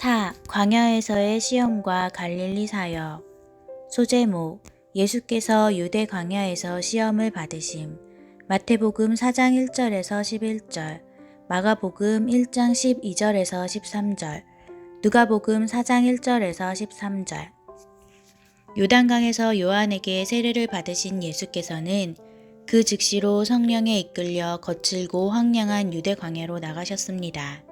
4. 광야에서의 시험과 갈릴리 사역. 소제목: 예수께서 유대 광야에서 시험을 받으심. 마태복음 4장 1절에서 11절, 마가복음 1장 12절에서 13절, 누가복음 4장 1절에서 13절. 요단강에서 요한에게 세례를 받으신 예수께서는 그 즉시로 성령에 이끌려 거칠고 황량한 유대 광야로 나가셨습니다.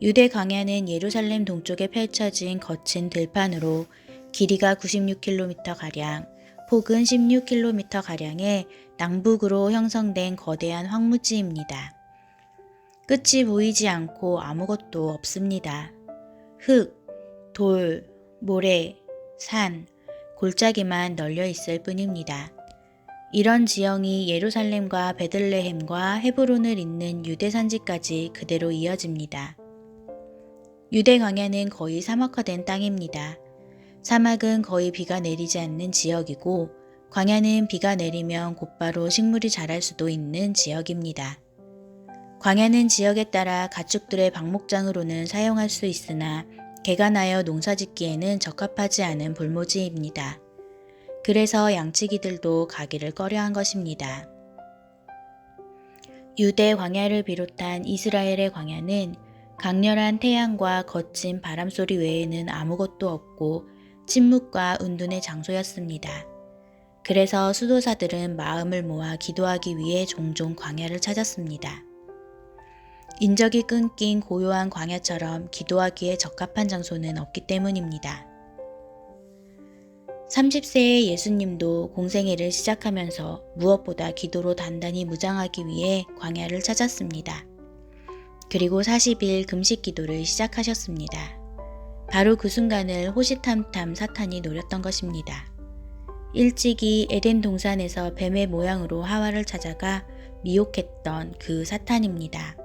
유대 광야는 예루살렘 동쪽에 펼쳐진 거친 들판으로 길이가 96km가량, 폭은 16km가량의 남북으로 형성된 거대한 황무지입니다. 끝이 보이지 않고 아무것도 없습니다. 흙, 돌, 모래, 산, 골짜기만 널려 있을 뿐입니다. 이런 지형이 예루살렘과 베들레헴과 헤브론을 잇는 유대 산지까지 그대로 이어집니다. 유대 광야는 거의 사막화된 땅입니다. 사막은 거의 비가 내리지 않는 지역이고, 광야는 비가 내리면 곧바로 식물이 자랄 수도 있는 지역입니다. 광야는 지역에 따라 가축들의 방목장으로는 사용할 수 있으나 개간하여 농사짓기에는 적합하지 않은 불모지입니다. 그래서 양치기들도 가기를 꺼려한 것입니다. 유대 광야를 비롯한 이스라엘의 광야는 강렬한 태양과 거친 바람소리 외에는 아무것도 없고 침묵과 은둔의 장소였습니다. 그래서 수도사들은 마음을 모아 기도하기 위해 종종 광야를 찾았습니다. 인적이 끊긴 고요한 광야처럼 기도하기에 적합한 장소는 없기 때문입니다. 30세의 예수님도 공생애를 시작하면서 무엇보다 기도로 단단히 무장하기 위해 광야를 찾았습니다. 그리고 40일 금식 기도를 시작하셨습니다. 바로 그 순간을 호시탐탐 사탄이 노렸던 것입니다. 일찍이 에덴 동산에서 뱀의 모양으로 하와를 찾아가 미혹했던 그 사탄입니다.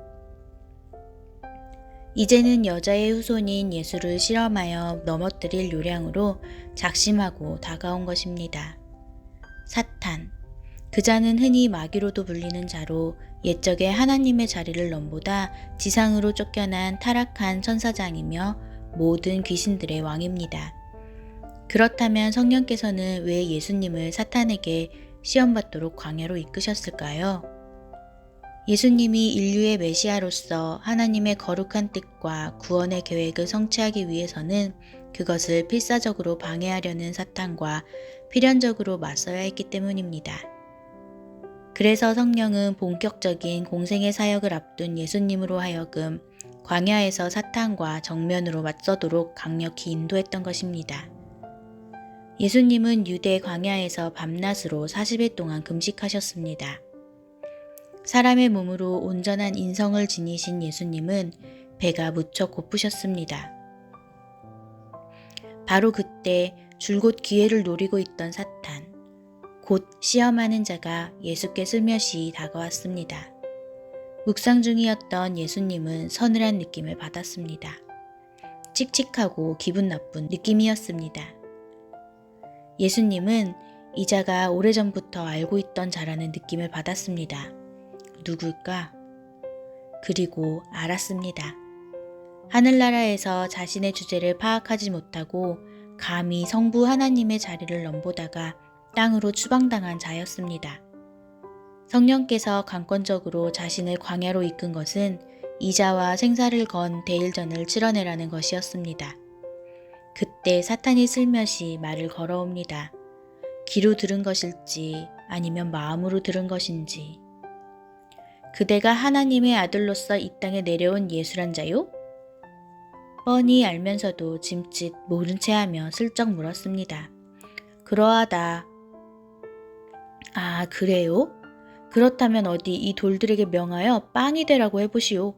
이제는 여자의 후손인 예수를 실험하여 넘어뜨릴 요량으로 작심하고 다가온 것입니다. 사탄, 그 자는 흔히 마귀로도 불리는 자로 옛적에 하나님의 자리를 넘보다 지상으로 쫓겨난 타락한 천사장이며 모든 귀신들의 왕입니다. 그렇다면 성령께서는 왜 예수님을 사탄에게 시험받도록 광야로 이끄셨을까요? 예수님이 인류의 메시아로서 하나님의 거룩한 뜻과 구원의 계획을 성취하기 위해서는 그것을 필사적으로 방해하려는 사탄과 필연적으로 맞서야 했기 때문입니다. 그래서 성령은 본격적인 공생의 사역을 앞둔 예수님으로 하여금 광야에서 사탄과 정면으로 맞서도록 강력히 인도했던 것입니다. 예수님은 유대 광야에서 밤낮으로 40일 동안 금식하셨습니다. 사람의 몸으로 온전한 인성을 지니신 예수님은 배가 무척 고프셨습니다. 바로 그때 줄곧 기회를 노리고 있던 사탄, 곧 시험하는 자가 예수께 슬며시 다가왔습니다. 묵상 중이었던 예수님은 서늘한 느낌을 받았습니다. 칙칙하고 기분 나쁜 느낌이었습니다. 예수님은 이 자가 오래전부터 알고 있던 자라는 느낌을 받았습니다. 누굴까? 그리고 알았습니다. 하늘나라에서 자신의 주제를 파악하지 못하고 감히 성부 하나님의 자리를 넘보다가 땅으로 추방당한 자였습니다. 성령께서 강권적으로 자신을 광야로 이끈 것은 이자와 생사를 건 대일전을 치러내라는 것이었습니다. 그때 사탄이 슬며시 말을 걸어옵니다. 귀로 들은 것일지 아니면 마음으로 들은 것인지. 그대가 하나님의 아들로서 이 땅에 내려온 예수란 자요? 뻔히 알면서도 짐짓 모른 채 하며 슬쩍 물었습니다. 그러하다. 아, 그래요? 그렇다면 어디 이 돌들에게 명하여 빵이 되라고 해보시오.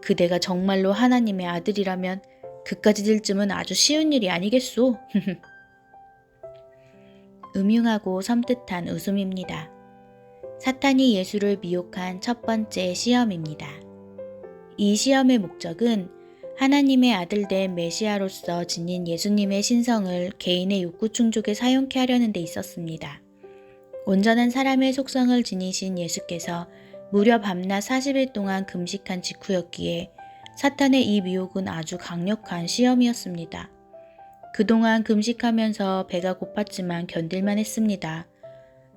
그대가 정말로 하나님의 아들이라면 그까지 될 쯤은 아주 쉬운 일이 아니겠소. 음흉하고 섬뜩한 웃음입니다. 사탄이 예수를 미혹한 첫 번째 시험입니다. 이 시험의 목적은 하나님의 아들 된 메시아로서 지닌 예수님의 신성을 개인의 욕구 충족에 사용케 하려는 데 있었습니다. 온전한 사람의 속성을 지니신 예수께서 무려 밤낮 40일 동안 금식한 직후였기에 사탄의 이 미혹은 아주 강력한 시험이었습니다. 그동안 금식하면서 배가 고팠지만 견딜만 했습니다.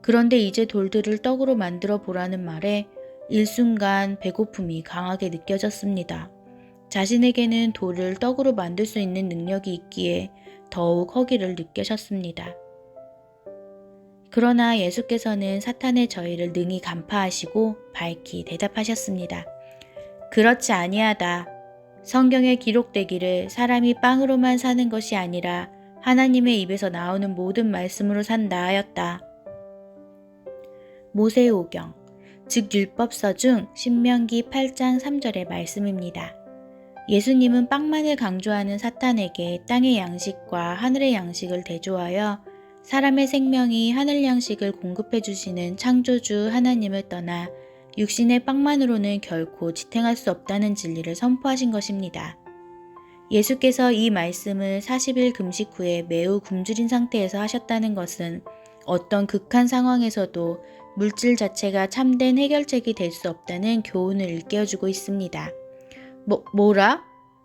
그런데 이제 돌들을 떡으로 만들어 보라는 말에 일순간 배고픔이 강하게 느껴졌습니다. 자신에게는 돌을 떡으로 만들 수 있는 능력이 있기에 더욱 허기를 느끼셨습니다. 그러나 예수께서는 사탄의 저희를 능히 간파하시고 밝히 대답하셨습니다. 그렇지 아니하다. 성경에 기록되기를 사람이 빵으로만 사는 것이 아니라 하나님의 입에서 나오는 모든 말씀으로 산다 하였다. 모세오경, 즉 율법서 중 신명기 8장 3절의 말씀입니다. 예수님은 빵만을 강조하는 사탄에게 땅의 양식과 하늘의 양식을 대조하여 사람의 생명이 하늘 양식을 공급해 주시는 창조주 하나님을 떠나 육신의 빵만으로는 결코 지탱할 수 없다는 진리를 선포하신 것입니다. 예수께서 이 말씀을 40일 금식 후에 매우 굶주린 상태에서 하셨다는 것은 어떤 극한 상황에서도 물질 자체가 참된 해결책이 될 수 없다는 교훈을 일깨워주고 있습니다. 뭐라?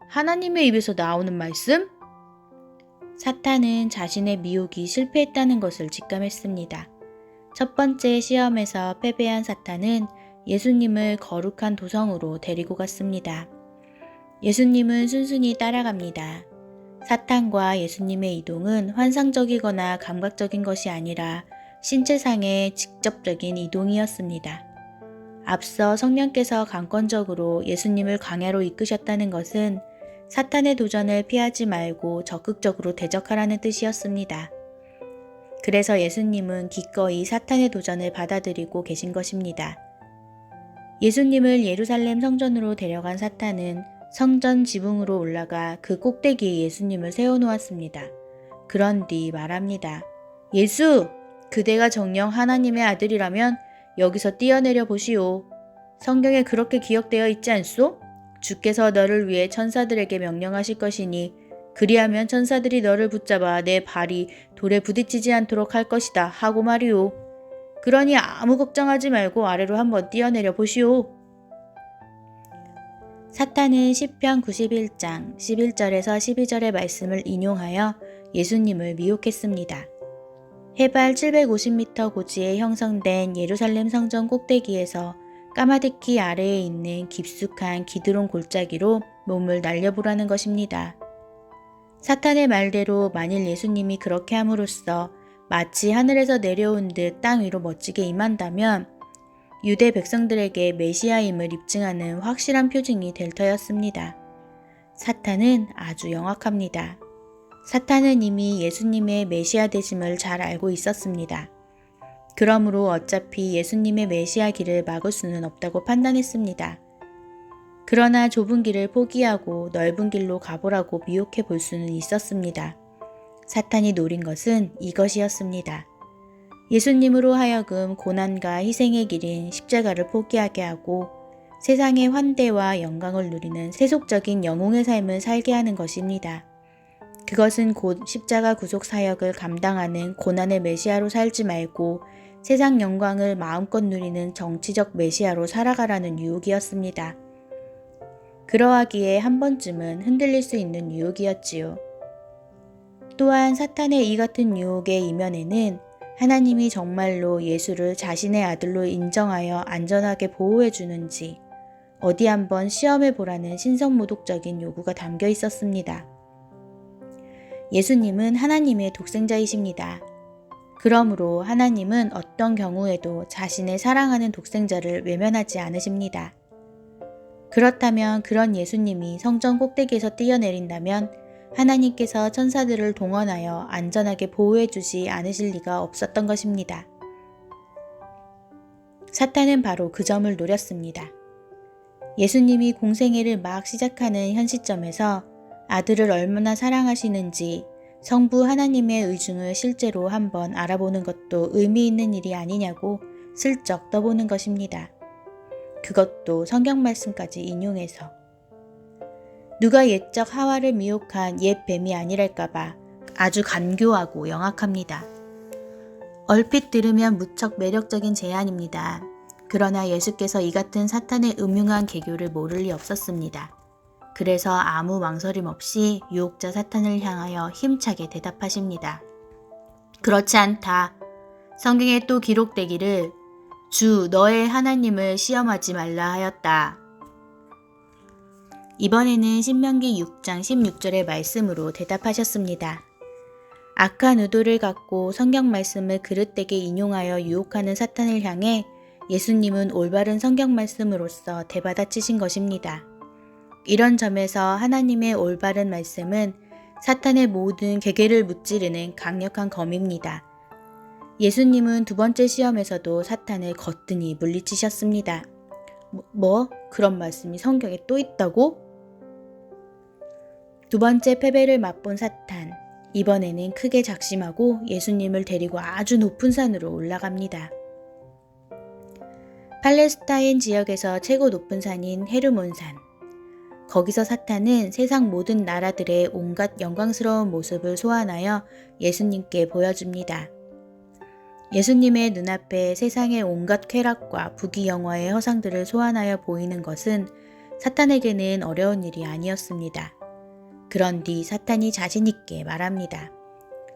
하나님의 입에서 나오는 말씀? 사탄은 자신의 미혹이 실패했다는 것을 직감했습니다. 첫 번째 시험에서 패배한 사탄은 예수님을 거룩한 도성으로 데리고 갔습니다. 예수님은 순순히 따라갑니다. 사탄과 예수님의 이동은 환상적이거나 감각적인 것이 아니라 신체상의 직접적인 이동이었습니다. 앞서 성령께서 강권적으로 예수님을 광야로 이끄셨다는 것은 사탄의 도전을 피하지 말고 적극적으로 대적하라는 뜻이었습니다. 그래서 예수님은 기꺼이 사탄의 도전을 받아들이고 계신 것입니다. 예수님을 예루살렘 성전으로 데려간 사탄은 성전 지붕으로 올라가 그 꼭대기에 예수님을 세워놓았습니다. 그런 뒤 말합니다. 예수! 그대가 정녕 하나님의 아들이라면 여기서 뛰어내려 보시오. 성경에 그렇게 기록되어 있지 않소? 주께서 너를 위해 천사들에게 명령하실 것이니 그리하면 천사들이 너를 붙잡아 내 발이 돌에 부딪히지 않도록 할 것이다 하고 말이오. 그러니 아무 걱정하지 말고 아래로 한번 뛰어내려 보시오. 사탄은 시편 91장 11절에서 12절의 말씀을 인용하여 예수님을 미혹했습니다. 해발 750m 고지에 형성된 예루살렘 성전 꼭대기에서 까마득히 아래에 있는 깊숙한 기드론 골짜기로 몸을 날려보라는 것입니다. 사탄의 말대로 만일 예수님이 그렇게 함으로써 마치 하늘에서 내려온 듯 땅 위로 멋지게 임한다면 유대 백성들에게 메시아임을 입증하는 확실한 표징이 될 터였습니다. 사탄은 아주 영악합니다. 사탄은 이미 예수님의 메시아 되심을 잘 알고 있었습니다. 그러므로 어차피 예수님의 메시아 길을 막을 수는 없다고 판단했습니다. 그러나 좁은 길을 포기하고 넓은 길로 가보라고 미혹해 볼 수는 있었습니다. 사탄이 노린 것은 이것이었습니다. 예수님으로 하여금 고난과 희생의 길인 십자가를 포기하게 하고 세상의 환대와 영광을 누리는 세속적인 영웅의 삶을 살게 하는 것입니다. 그것은 곧 십자가 구속 사역을 감당하는 고난의 메시아로 살지 말고 세상 영광을 마음껏 누리는 정치적 메시아로 살아가라는 유혹이었습니다. 그러하기에 한 번쯤은 흔들릴 수 있는 유혹이었지요. 또한 사탄의 이 같은 유혹의 이면에는 하나님이 정말로 예수를 자신의 아들로 인정하여 안전하게 보호해 주는지 어디 한번 시험해 보라는 신성모독적인 요구가 담겨 있었습니다. 예수님은 하나님의 독생자이십니다. 그러므로 하나님은 어떤 경우에도 자신의 사랑하는 독생자를 외면하지 않으십니다. 그렇다면 그런 예수님이 성전 꼭대기에서 뛰어내린다면 하나님께서 천사들을 동원하여 안전하게 보호해 주지 않으실 리가 없었던 것입니다. 사탄은 바로 그 점을 노렸습니다. 예수님이 공생애를 막 시작하는 현 시점에서 아들을 얼마나 사랑하시는지 성부 하나님의 의중을 실제로 한번 알아보는 것도 의미 있는 일이 아니냐고 슬쩍 떠보는 것입니다. 그것도 성경 말씀까지 인용해서. 누가 옛적 하와를 미혹한 옛 뱀이 아니랄까봐 아주 간교하고 영악합니다. 얼핏 들으면 무척 매력적인 제안입니다. 그러나 예수께서 이 같은 사탄의 음흉한 개교를 모를 리 없었습니다. 그래서 아무 망설임 없이 유혹자 사탄을 향하여 힘차게 대답하십니다. 그렇지 않다. 성경에 또 기록되기를 주 너의 하나님을 시험하지 말라 하였다. 이번에는 신명기 6장 16절의 말씀으로 대답하셨습니다. 악한 의도를 갖고 성경 말씀을 그릇되게 인용하여 유혹하는 사탄을 향해 예수님은 올바른 성경 말씀으로서 대받아치신 것입니다. 이런 점에서 하나님의 올바른 말씀은 사탄의 모든 계계를 무찌르는 강력한 검입니다. 예수님은 두 번째 시험에서도 사탄을 거뜬히 물리치셨습니다. 그런 말씀이 성경에 또 있다고? 두 번째 패배를 맛본 사탄, 이번에는 크게 작심하고 예수님을 데리고 아주 높은 산으로 올라갑니다. 팔레스타인 지역에서 최고 높은 산인 헤르몬산. 거기서 사탄은 세상 모든 나라들의 온갖 영광스러운 모습을 소환하여 예수님께 보여줍니다. 예수님의 눈앞에 세상의 온갖 쾌락과 부귀영화의 허상들을 소환하여 보이는 것은 사탄에게는 어려운 일이 아니었습니다. 그런 뒤 사탄이 자신있게 말합니다.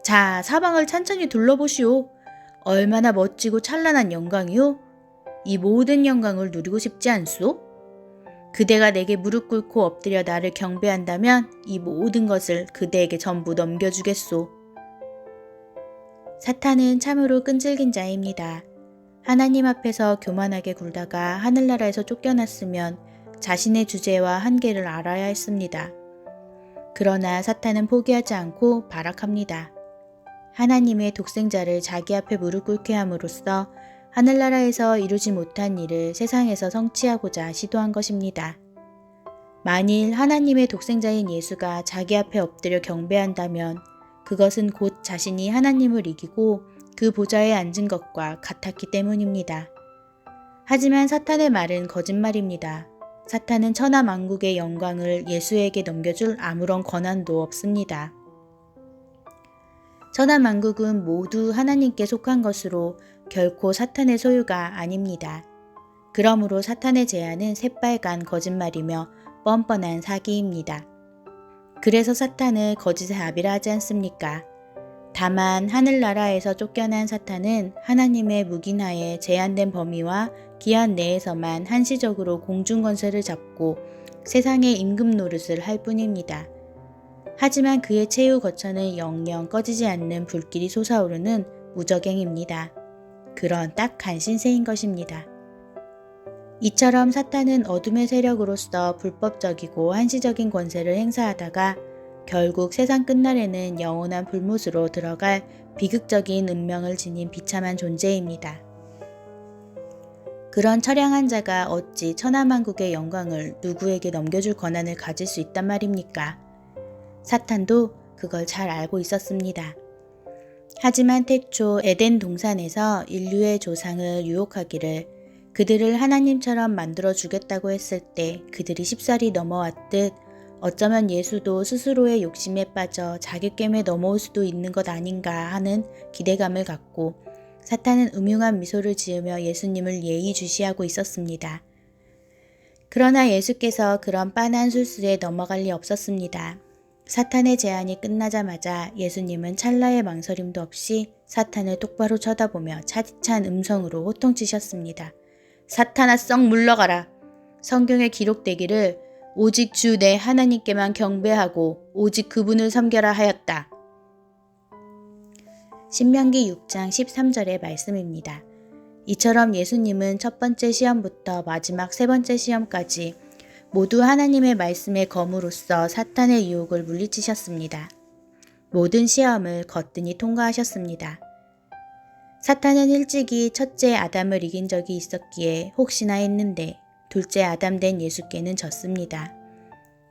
자, 사방을 찬찬히 둘러보시오. 얼마나 멋지고 찬란한 영광이오? 이 모든 영광을 누리고 싶지 않소? 그대가 내게 무릎 꿇고 엎드려 나를 경배한다면 이 모든 것을 그대에게 전부 넘겨주겠소. 사탄은 참으로 끈질긴 자입니다. 하나님 앞에서 교만하게 굴다가 하늘나라에서 쫓겨났으면 자신의 주제와 한계를 알아야 했습니다. 그러나 사탄은 포기하지 않고 발악합니다. 하나님의 독생자를 자기 앞에 무릎 꿇게 함으로써 하늘나라에서 이루지 못한 일을 세상에서 성취하고자 시도한 것입니다. 만일 하나님의 독생자인 예수가 자기 앞에 엎드려 경배한다면 그것은 곧 자신이 하나님을 이기고 그 보좌에 앉은 것과 같았기 때문입니다. 하지만 사탄의 말은 거짓말입니다. 사탄은 천하만국의 영광을 예수에게 넘겨줄 아무런 권한도 없습니다. 천하만국은 모두 하나님께 속한 것으로 결코 사탄의 소유가 아닙니다. 그러므로 사탄의 제안은 새빨간 거짓말이며 뻔뻔한 사기입니다. 그래서 사탄을 거짓의 아비라 하지 않습니까? 다만 하늘나라에서 쫓겨난 사탄은 하나님의 묵인하에 제한된 범위와 기한 내에서만 한시적으로 공중권세를 잡고 세상의 임금 노릇을 할 뿐입니다. 하지만 그의 최후 거처는 영영 꺼지지 않는 불길이 솟아오르는 무적행입니다. 그런 딱한 신세인 것입니다. 이처럼 사탄은 어둠의 세력으로서 불법적이고 한시적인 권세를 행사하다가 결국 세상 끝날에는 영원한 불못으로 들어갈 비극적인 운명을 지닌 비참한 존재입니다. 그런 처량한 자가 어찌 천하만국의 영광을 누구에게 넘겨줄 권한을 가질 수 있단 말입니까? 사탄도 그걸 잘 알고 있었습니다. 하지만 태초 에덴 동산에서 인류의 조상을 유혹하기를 그들을 하나님처럼 만들어 주겠다고 했을 때 그들이 쉽사리 넘어왔듯 어쩌면 예수도 스스로의 욕심에 빠져 자격겜에 넘어올 수도 있는 것 아닌가 하는 기대감을 갖고 사탄은 음흉한 미소를 지으며 예수님을 예의주시하고 있었습니다. 그러나 예수께서 그런 빤한 술수에 넘어갈 리 없었습니다. 사탄의 제안이 끝나자마자 예수님은 찰나의 망설임도 없이 사탄을 똑바로 쳐다보며 차디찬 음성으로 호통치셨습니다. 사탄아 썩 물러가라. 성경에 기록되기를 오직 주 내 하나님께만 경배하고 오직 그분을 섬겨라 하였다. 신명기 6장 13절의 말씀입니다. 이처럼 예수님은 첫 번째 시험부터 마지막 세 번째 시험까지 모두 하나님의 말씀의 검으로서 사탄의 유혹을 물리치셨습니다. 모든 시험을 거뜬히 통과하셨습니다. 사탄은 일찍이 첫째 아담을 이긴 적이 있었기에 혹시나 했는데 둘째 아담 된 예수께는 졌습니다.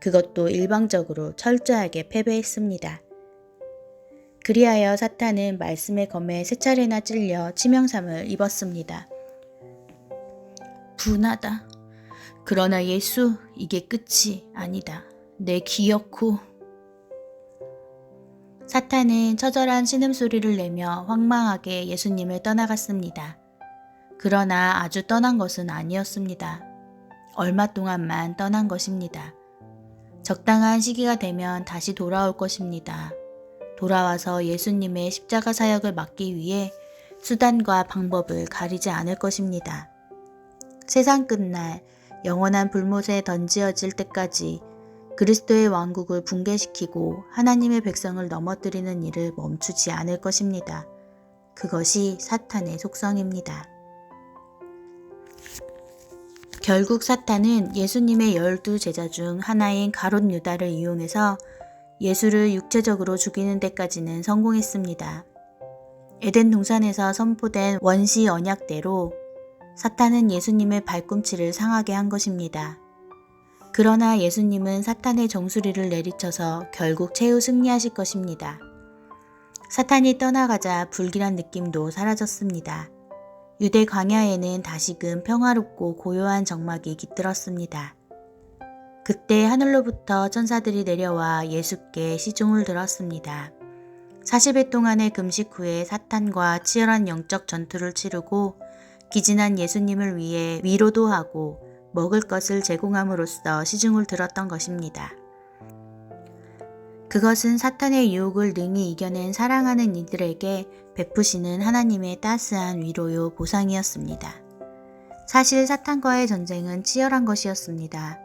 그것도 일방적으로 철저하게 패배했습니다. 그리하여 사탄은 말씀의 검에 세 차례나 찔려 치명상을 입었습니다. 분하다. 그러나 예수, 이게 끝이 아니다. 내 기어코. 사탄은 처절한 신음소리를 내며 황망하게 예수님을 떠나갔습니다. 그러나 아주 떠난 것은 아니었습니다. 얼마 동안만 떠난 것입니다. 적당한 시기가 되면 다시 돌아올 것입니다. 돌아와서 예수님의 십자가 사역을 맡기 위해 수단과 방법을 가리지 않을 것입니다. 세상 끝날 영원한 불못에 던지어질 때까지 그리스도의 왕국을 붕괴시키고 하나님의 백성을 넘어뜨리는 일을 멈추지 않을 것입니다. 그것이 사탄의 속성입니다. 결국 사탄은 예수님의 12제자 중 하나인 가룟 유다를 이용해서 예수를 육체적으로 죽이는 데까지는 성공했습니다. 에덴 동산에서 선포된 원시 언약대로 사탄은 예수님의 발꿈치를 상하게 한 것입니다. 그러나 예수님은 사탄의 정수리를 내리쳐서 결국 최후 승리하실 것입니다. 사탄이 떠나가자 불길한 느낌도 사라졌습니다. 유대 광야에는 다시금 평화롭고 고요한 정막이 깃들었습니다. 그때 하늘로부터 천사들이 내려와 예수께 시종을 들었습니다. 40일 동안의 금식 후에 사탄과 치열한 영적 전투를 치르고 기진한 예수님을 위해 위로도 하고 먹을 것을 제공함으로써 시중을 들었던 것입니다. 그것은 사탄의 유혹을 능히 이겨낸 사랑하는 이들에게 베푸시는 하나님의 따스한 위로요 보상이었습니다. 사실 사탄과의 전쟁은 치열한 것이었습니다.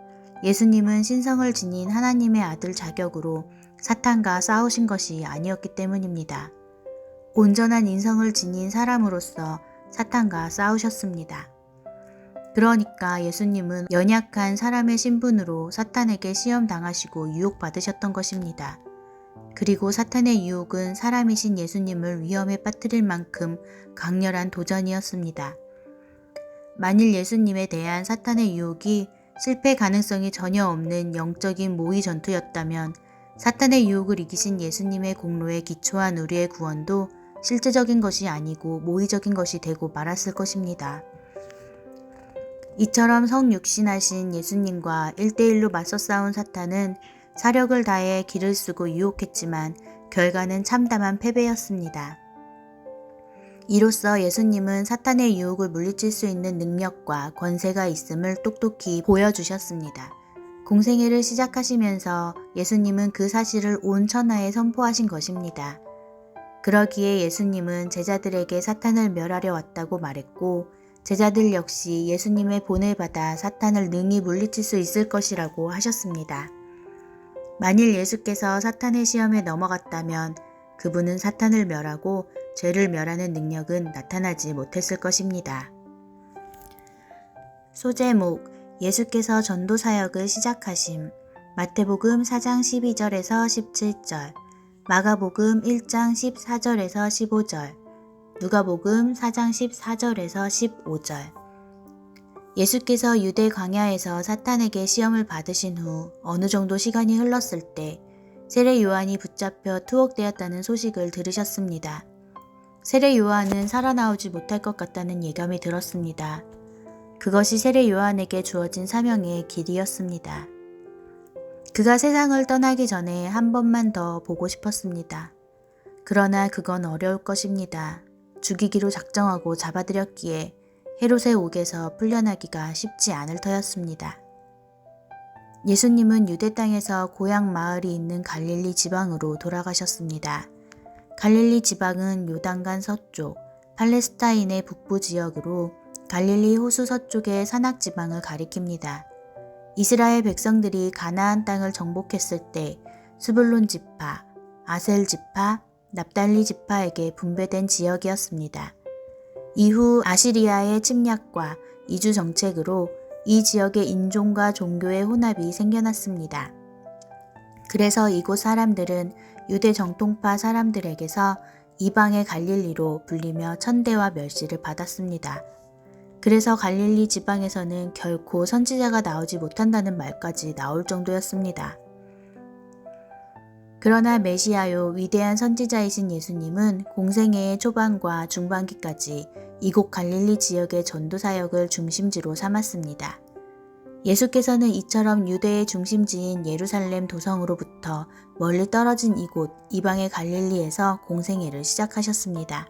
예수님은 신성을 지닌 하나님의 아들 자격으로 사탄과 싸우신 것이 아니었기 때문입니다. 온전한 인성을 지닌 사람으로서 사탄과 싸우셨습니다. 그러니까 예수님은 연약한 사람의 신분으로 사탄에게 시험당하시고 유혹받으셨던 것입니다. 그리고 사탄의 유혹은 사람이신 예수님을 위험에 빠뜨릴 만큼 강렬한 도전이었습니다. 만일 예수님에 대한 사탄의 유혹이 실패 가능성이 전혀 없는 영적인 모의 전투였다면 사탄의 유혹을 이기신 예수님의 공로에 기초한 우리의 구원도 실제적인 것이 아니고 모의적인 것이 되고 말았을 것입니다. 이처럼 성육신하신 예수님과 1대1로 맞서 싸운 사탄은 사력을 다해 기를 쓰고 유혹했지만 결과는 참담한 패배였습니다. 이로써 예수님은 사탄의 유혹을 물리칠 수 있는 능력과 권세가 있음을 똑똑히 보여주셨습니다. 공생애를 시작하시면서 예수님은 그 사실을 온 천하에 선포하신 것입니다. 그러기에 예수님은 제자들에게 사탄을 멸하려 왔다고 말했고 제자들 역시 예수님의 본을 받아 사탄을 능히 물리칠 수 있을 것이라고 하셨습니다. 만일 예수께서 사탄의 시험에 넘어갔다면 그분은 사탄을 멸하고 죄를 멸하는 능력은 나타나지 못했을 것입니다. 소제목 예수께서 전도 사역을 시작하심 마태복음 4장 12절에서 17절 마가복음 1장 14절에서 15절 누가복음 4장 14절에서 15절 예수께서 유대 광야에서 사탄에게 시험을 받으신 후 어느 정도 시간이 흘렀을 때 세례 요한이 붙잡혀 투옥되었다는 소식을 들으셨습니다. 세례 요한은 살아나오지 못할 것 같다는 예감이 들었습니다. 그것이 세례 요한에게 주어진 사명의 길이었습니다. 그가 세상을 떠나기 전에 한 번만 더 보고 싶었습니다. 그러나 그건 어려울 것입니다. 죽이기로 작정하고 잡아들였기에 헤롯의 옥에서 풀려나기가 쉽지 않을 터였습니다. 예수님은 유대 땅에서 고향 마을이 있는 갈릴리 지방으로 돌아가셨습니다. 갈릴리 지방은 요단강 서쪽, 팔레스타인의 북부 지역으로 갈릴리 호수 서쪽의 산악 지방을 가리킵니다. 이스라엘 백성들이 가나안 땅을 정복했을 때 스불론 지파, 아셀 지파, 납달리 지파에게 분배된 지역이었습니다. 이후 아시리아의 침략과 이주 정책으로 이 지역의 인종과 종교의 혼합이 생겨났습니다. 그래서 이곳 사람들은 유대 정통파 사람들에게서 이방의 갈릴리로 불리며 천대와 멸시를 받았습니다. 그래서 갈릴리 지방에서는 결코 선지자가 나오지 못한다는 말까지 나올 정도였습니다. 그러나 메시아요 위대한 선지자이신 예수님은 공생애의 초반과 중반기까지 이곳 갈릴리 지역의 전도 사역을 중심지로 삼았습니다. 예수께서는 이처럼 유대의 중심지인 예루살렘 도성으로부터 멀리 떨어진 이곳 이방의 갈릴리에서 공생애를 시작하셨습니다.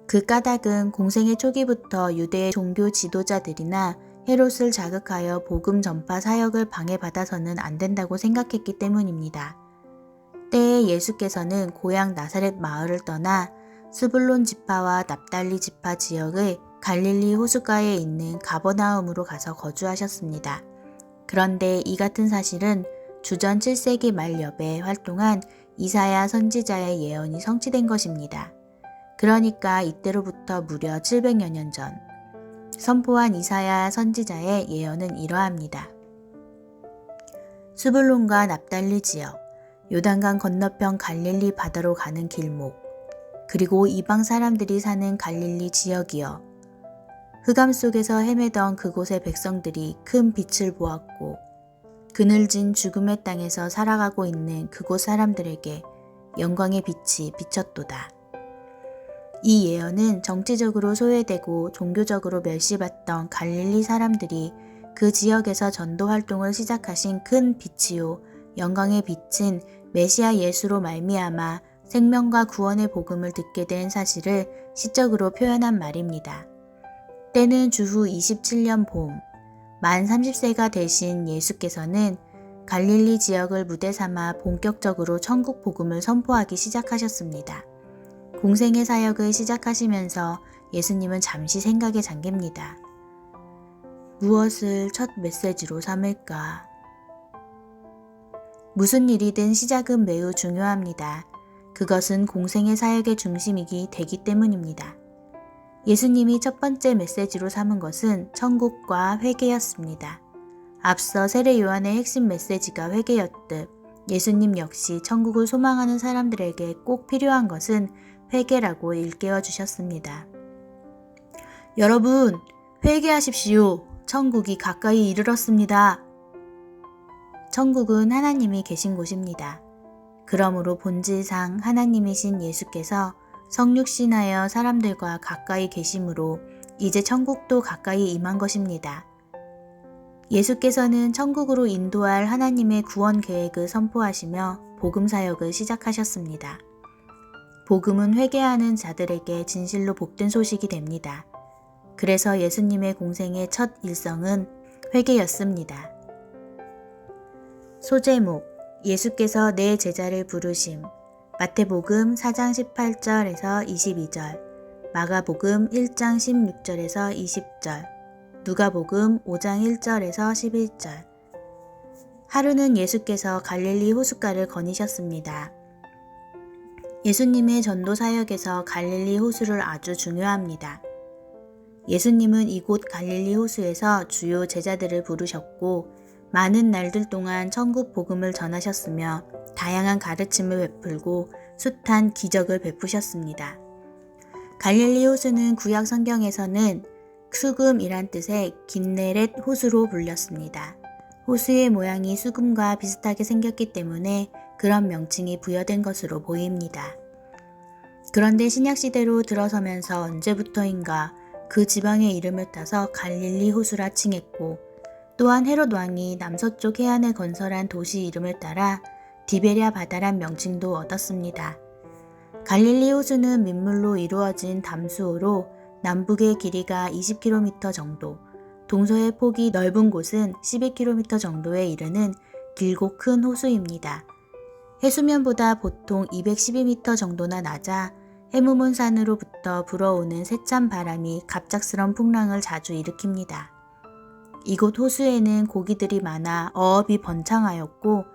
그 까닭은 공생애 초기부터 유대의 종교 지도자들이나 헤롯을 자극하여 복음 전파 사역을 방해받아서는 안 된다고 생각했기 때문입니다. 때에 예수께서는 고향 나사렛 마을을 떠나 스불론 지파와 납달리 지파 지역의 갈릴리 호숫가에 있는 가버나움으로 가서 거주하셨습니다. 그런데 이 같은 사실은 주전 7세기 말 여배에 활동한 이사야 선지자의 예언이 성취된 것입니다. 그러니까 이때로부터 무려 700여 년 전 선포한 이사야 선지자의 예언은 이러합니다. 스불론과 납달리 지역, 요단강 건너편 갈릴리 바다로 가는 길목, 그리고 이방 사람들이 사는 갈릴리 지역이여. 흑암 속에서 헤매던 그곳의 백성들이 큰 빛을 보았고 그늘진 죽음의 땅에서 살아가고 있는 그곳 사람들에게 영광의 빛이 비쳤도다. 이 예언은 정치적으로 소외되고 종교적으로 멸시받던 갈릴리 사람들이 그 지역에서 전도 활동을 시작하신 큰 빛이요 영광의 빛은 메시아 예수로 말미암아 생명과 구원의 복음을 듣게 된 사실을 시적으로 표현한 말입니다. 때는 주후 27년 봄, 만 30세가 되신 예수께서는 갈릴리 지역을 무대 삼아 본격적으로 천국 복음을 선포하기 시작하셨습니다. 공생의 사역을 시작하시면서 예수님은 잠시 생각에 잠깁니다. 무엇을 첫 메시지로 삼을까? 무슨 일이든 시작은 매우 중요합니다. 그것은 공생의 사역의 중심이기 되기 때문입니다. 예수님이 첫 번째 메시지로 삼은 것은 천국과 회개였습니다. 앞서 세례 요한의 핵심 메시지가 회개였듯 예수님 역시 천국을 소망하는 사람들에게 꼭 필요한 것은 회개라고 일깨워 주셨습니다. 여러분, 회개하십시오. 천국이 가까이 이르렀습니다. 천국은 하나님이 계신 곳입니다. 그러므로 본질상 하나님이신 예수께서 성육신하여 사람들과 가까이 계심으로 이제 천국도 가까이 임한 것입니다. 예수께서는 천국으로 인도할 하나님의 구원 계획을 선포하시며 복음 사역을 시작하셨습니다. 복음은 회개하는 자들에게 진실로 복된 소식이 됩니다. 그래서 예수님의 공생의 첫 일성은 회개였습니다. 소제목, 예수께서 내 제자를 부르심. 마태복음 4장 18절에서 22절, 마가복음 1장 16절에서 20절, 누가복음 5장 1절에서 11절. 하루는 예수께서 갈릴리 호숫가를 거니셨습니다. 예수님의 전도 사역에서 갈릴리 호수를 아주 중요합니다. 예수님은 이곳 갈릴리 호수에서 주요 제자들을 부르셨고 많은 날들 동안 천국 복음을 전하셨으며 다양한 가르침을 베풀고 숱한 기적을 베푸셨습니다. 갈릴리 호수는 구약 성경에서는 수금이란 뜻의 긴네렛 호수로 불렸습니다. 호수의 모양이 수금과 비슷하게 생겼기 때문에 그런 명칭이 부여된 것으로 보입니다. 그런데 신약시대로 들어서면서 언제부터인가 그 지방의 이름을 따서 갈릴리 호수라 칭했고 또한 헤롯 왕이 남서쪽 해안에 건설한 도시 이름을 따라 디베랴 바다란 명칭도 얻었습니다. 갈릴리 호수는 민물로 이루어진 담수호로 남북의 길이가 20km 정도, 동서의 폭이 넓은 곳은 12km 정도에 이르는 길고 큰 호수입니다. 해수면보다 보통 212m 정도나 낮아 해무문산으로부터 불어오는 세찬 바람이 갑작스런 풍랑을 자주 일으킵니다. 이곳 호수에는 고기들이 많아 어업이 번창하였고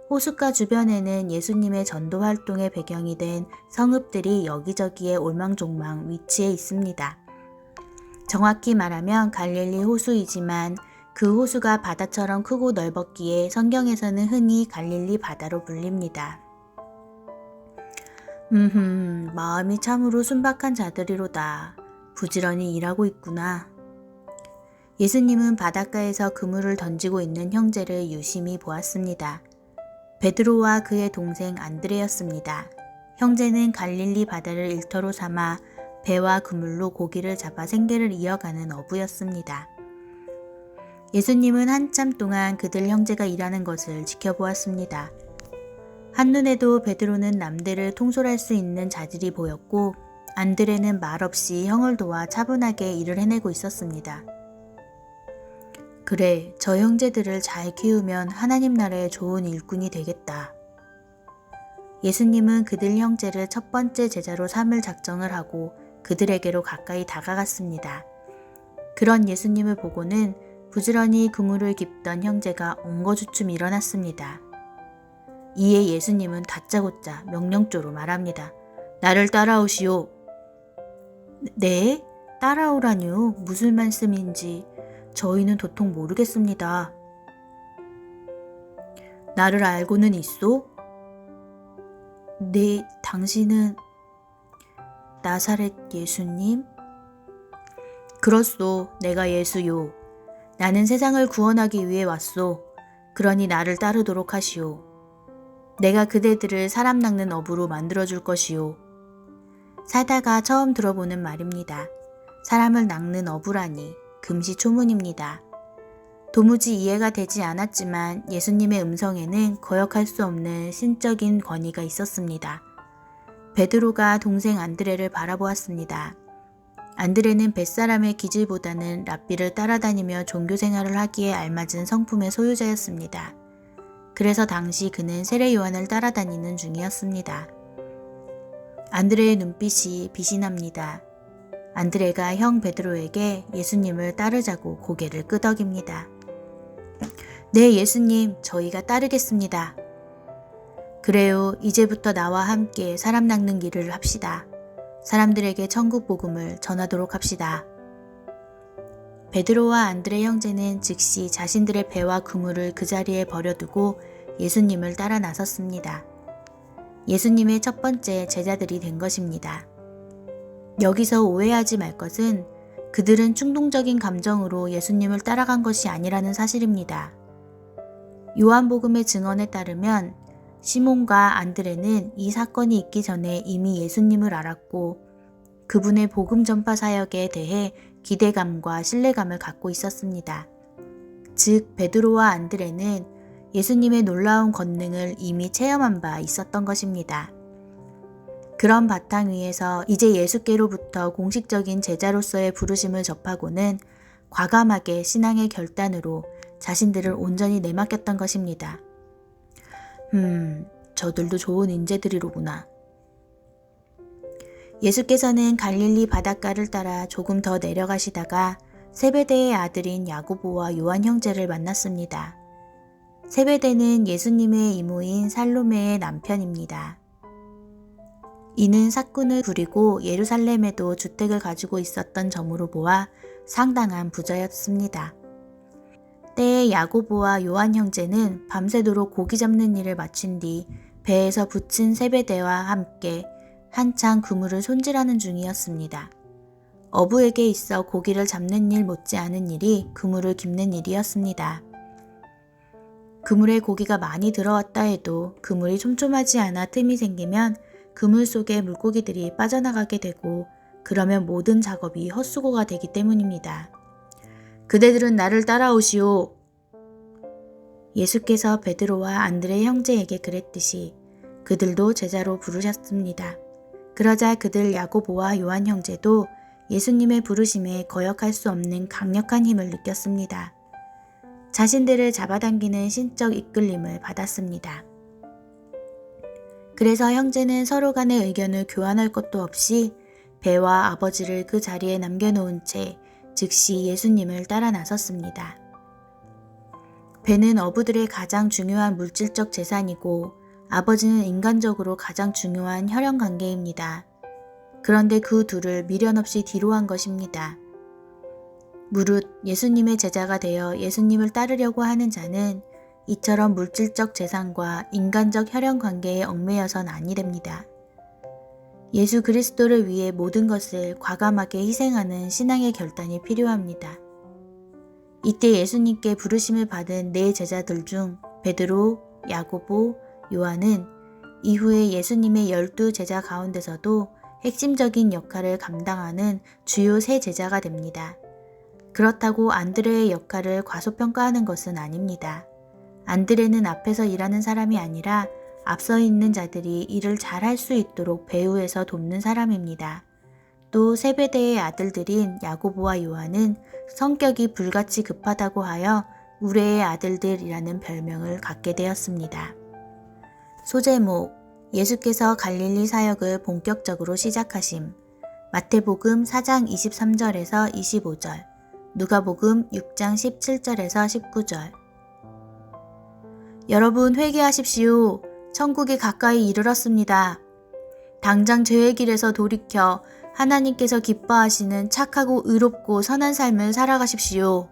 호숫가 주변에는 예수님의 전도 활동의 배경이 된 성읍들이 여기저기에 올망졸망 위치해 있습니다. 정확히 말하면 갈릴리 호수이지만 그 호수가 바다처럼 크고 넓었기에 성경에서는 흔히 갈릴리 바다로 불립니다. 마음이 참으로 순박한 자들이로다. 부지런히 일하고 있구나. 예수님은 바닷가에서 그물을 던지고 있는 형제를 유심히 보았습니다. 베드로와 그의 동생 안드레였습니다. 형제는 갈릴리 바다를 일터로 삼아 배와 그물로 고기를 잡아 생계를 이어가는 어부였습니다. 예수님은 한참 동안 그들 형제가 일하는 것을 지켜보았습니다. 한눈에도 베드로는 남들을 통솔할 수 있는 자질이 보였고 안드레는 말없이 형을 도와 차분하게 일을 해내고 있었습니다. 그래, 저 형제들을 잘 키우면 하나님 나라의 좋은 일꾼이 되겠다. 예수님은 그들 형제를 첫 번째 제자로 삼을 작정을 하고 그들에게로 가까이 다가갔습니다. 그런 예수님을 보고는 부지런히 그물을 깁던 형제가 엉거주춤 일어났습니다. 이에 예수님은 다짜고짜 명령조로 말합니다. 나를 따라오시오. 네? 따라오라뇨? 무슨 말씀인지 저희는 도통 모르겠습니다. 나를 알고는 있소? 네, 당신은 나사렛 예수님? 그렇소, 내가 예수요. 나는 세상을 구원하기 위해 왔소. 그러니 나를 따르도록 하시오. 내가 그대들을 사람 낚는 어부로 만들어줄 것이오. 살다가 처음 들어보는 말입니다. 사람을 낚는 어부라니 금시초문입니다. 도무지 이해가 되지 않았지만 예수님의 음성에는 거역할 수 없는 신적인 권위가 있었습니다. 베드로가 동생 안드레를 바라보았습니다. 안드레는 뱃사람의 기질보다는 랍비를 따라다니며 종교생활을 하기에 알맞은 성품의 소유자였습니다. 그래서 당시 그는 세례 요한을 따라다니는 중이었습니다. 안드레의 눈빛이 빛이 납니다. 안드레가 형 베드로에게 예수님을 따르자고 고개를 끄덕입니다. 네, 예수님, 저희가 따르겠습니다. 그래요, 이제부터 나와 함께 사람 낚는 일을 합시다. 사람들에게 천국 복음을 전하도록 합시다. 베드로와 안드레 형제는 즉시 자신들의 배와 그물을 그 자리에 버려두고 예수님을 따라 나섰습니다. 예수님의 첫 번째 제자들이 된 것입니다. 여기서 오해하지 말 것은 그들은 충동적인 감정으로 예수님을 따라간 것이 아니라는 사실입니다. 요한복음의 증언에 따르면 시몬과 안드레는 이 사건이 있기 전에 이미 예수님을 알았고 그분의 복음 전파 사역에 대해 기대감과 신뢰감을 갖고 있었습니다. 즉 베드로와 안드레는 예수님의 놀라운 권능을 이미 체험한 바 있었던 것입니다. 그런 바탕 위에서 이제 예수께로부터 공식적인 제자로서의 부르심을 접하고는 과감하게 신앙의 결단으로 자신들을 온전히 내맡겼던 것입니다. 저들도 좋은 인재들이로구나. 예수께서는 갈릴리 바닷가를 따라 조금 더 내려가시다가 세베대의 아들인 야고보와 요한 형제를 만났습니다. 세베대는 예수님의 이모인 살로메의 남편입니다. 이는 사꾼을 부리고 예루살렘에도 주택을 가지고 있었던 점으로 보아 상당한 부자였습니다. 때에 야고보와 요한 형제는 밤새도록 고기 잡는 일을 마친 뒤 배에서 붙인 세베대와 함께 한창 그물을 손질하는 중이었습니다. 어부에게 있어 고기를 잡는 일 못지않은 일이 그물을 깁는 일이었습니다. 그물에 고기가 많이 들어왔다 해도 그물이 촘촘하지 않아 틈이 생기면 그물 속에 물고기들이 빠져나가게 되고 그러면 모든 작업이 헛수고가 되기 때문입니다. 그대들은 나를 따라오시오. 예수께서 베드로와 안드레 형제에게 그랬듯이 그들도 제자로 부르셨습니다. 그러자 그들 야고보와 요한 형제도 예수님의 부르심에 거역할 수 없는 강력한 힘을 느꼈습니다. 자신들을 잡아당기는 신적 이끌림을 받았습니다. 그래서 형제는 서로 간의 의견을 교환할 것도 없이 배와 아버지를 그 자리에 남겨놓은 채 즉시 예수님을 따라 나섰습니다. 배는 어부들의 가장 중요한 물질적 재산이고 아버지는 인간적으로 가장 중요한 혈연관계입니다. 그런데 그 둘을 미련 없이 뒤로 한 것입니다. 무릇 예수님의 제자가 되어 예수님을 따르려고 하는 자는 이처럼 물질적 재산과 인간적 혈연관계에 얽매여선 아니 됩니다. 예수 그리스도를 위해 모든 것을 과감하게 희생하는 신앙의 결단이 필요합니다. 이때 예수님께 부르심을 받은 네 제자들 중 베드로, 야고보, 요한은 이후에 예수님의 12제자 가운데서도 핵심적인 역할을 감당하는 주요 세 제자가 됩니다. 그렇다고 안드레의 역할을 과소평가하는 것은 아닙니다. 안드레는 앞에서 일하는 사람이 아니라 앞서 있는 자들이 일을 잘할 수 있도록 배후에서 돕는 사람입니다. 또 세베대의 아들들인 야고보와 요한은 성격이 불같이 급하다고 하여 우레의 아들들이라는 별명을 갖게 되었습니다. 소제목, 예수께서 갈릴리 사역을 본격적으로 시작하심. 마태복음 4장 23절에서 25절, 누가복음 6장 17절에서 19절. 여러분 회개하십시오. 천국이 가까이 이르렀습니다. 당장 죄의 길에서 돌이켜 하나님께서 기뻐하시는 착하고 의롭고 선한 삶을 살아가십시오.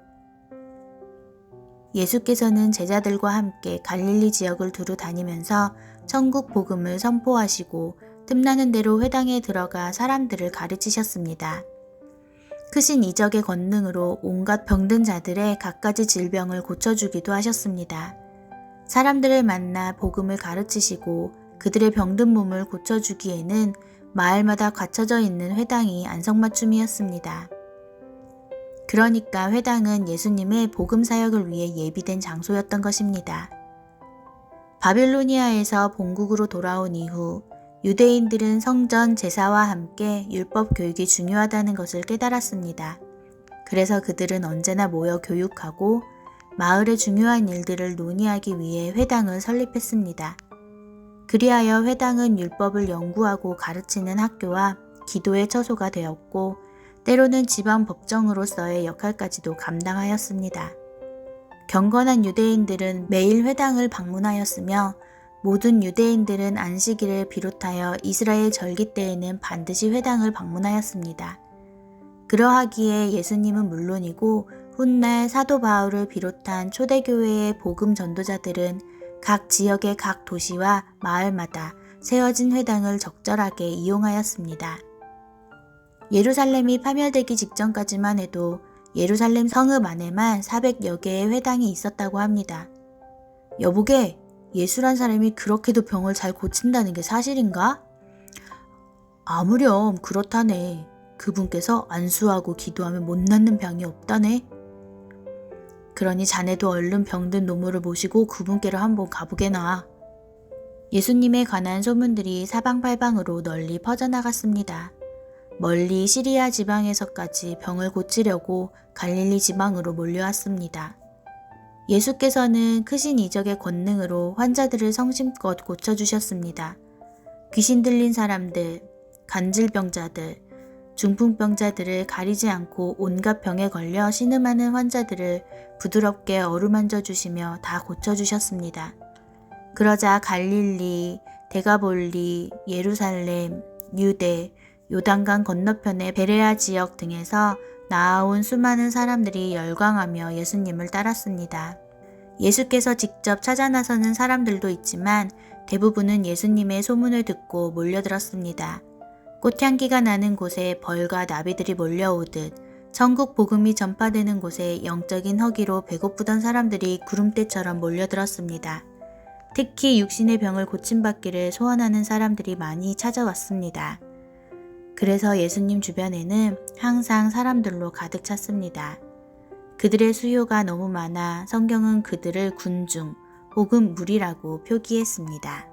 예수께서는 제자들과 함께 갈릴리 지역을 두루 다니면서 천국 복음을 선포하시고 틈나는 대로 회당에 들어가 사람들을 가르치셨습니다. 크신 이적의 권능으로 온갖 병든 자들의 갖가지 질병을 고쳐주기도 하셨습니다. 사람들을 만나 복음을 가르치시고 그들의 병든 몸을 고쳐주기에는 마을마다 갖춰져 있는 회당이 안성맞춤이었습니다. 그러니까 회당은 예수님의 복음 사역을 위해 예비된 장소였던 것입니다. 바빌로니아에서 본국으로 돌아온 이후 유대인들은 성전 제사와 함께 율법 교육이 중요하다는 것을 깨달았습니다. 그래서 그들은 언제나 모여 교육하고 마을의 중요한 일들을 논의하기 위해 회당을 설립했습니다. 그리하여 회당은 율법을 연구하고 가르치는 학교와 기도의 처소가 되었고 때로는 지방 법정으로서의 역할까지도 감당하였습니다. 경건한 유대인들은 매일 회당을 방문하였으며 모든 유대인들은 안식일을 비롯하여 이스라엘 절기 때에는 반드시 회당을 방문하였습니다. 그러하기에 예수님은 물론이고 훗날 사도 바울을 비롯한 초대교회의 복음 전도자들은 각 지역의 각 도시와 마을마다 세워진 회당을 적절하게 이용하였습니다. 예루살렘이 파멸되기 직전까지만 해도 예루살렘 성읍 안에만 400여 개의 회당이 있었다고 합니다. 여보게, 예수란 사람이 그렇게도 병을 잘 고친다는 게 사실인가? 아무렴 그렇다네. 그분께서 안수하고 기도하면 못 낫는 병이 없다네. 그러니 자네도 얼른 병든 노모를 모시고 그분께로 한번 가보게나. 예수님에 관한 소문들이 사방팔방으로 널리 퍼져나갔습니다. 멀리 시리아 지방에서까지 병을 고치려고 갈릴리 지방으로 몰려왔습니다. 예수께서는 크신 이적의 권능으로 환자들을 성심껏 고쳐주셨습니다. 귀신 들린 사람들, 간질병자들, 중풍병자들을 가리지 않고 온갖 병에 걸려 신음하는 환자들을 부드럽게 어루만져 주시며 다 고쳐주셨습니다. 그러자 갈릴리, 데가볼리, 예루살렘, 유대, 요단강 건너편의 베레아 지역 등에서 나아온 수많은 사람들이 열광하며 예수님을 따랐습니다. 예수께서 직접 찾아 나서는 사람들도 있지만 대부분은 예수님의 소문을 듣고 몰려들었습니다. 꽃향기가 나는 곳에 벌과 나비들이 몰려오듯 천국 복음이 전파되는 곳에 영적인 허기로 배고프던 사람들이 구름대처럼 몰려들었습니다. 특히 육신의 병을 고침받기를 소원하는 사람들이 많이 찾아왔습니다. 그래서 예수님 주변에는 항상 사람들로 가득 찼습니다. 그들의 수요가 너무 많아 성경은 그들을 군중 혹은 무리라고 표기했습니다.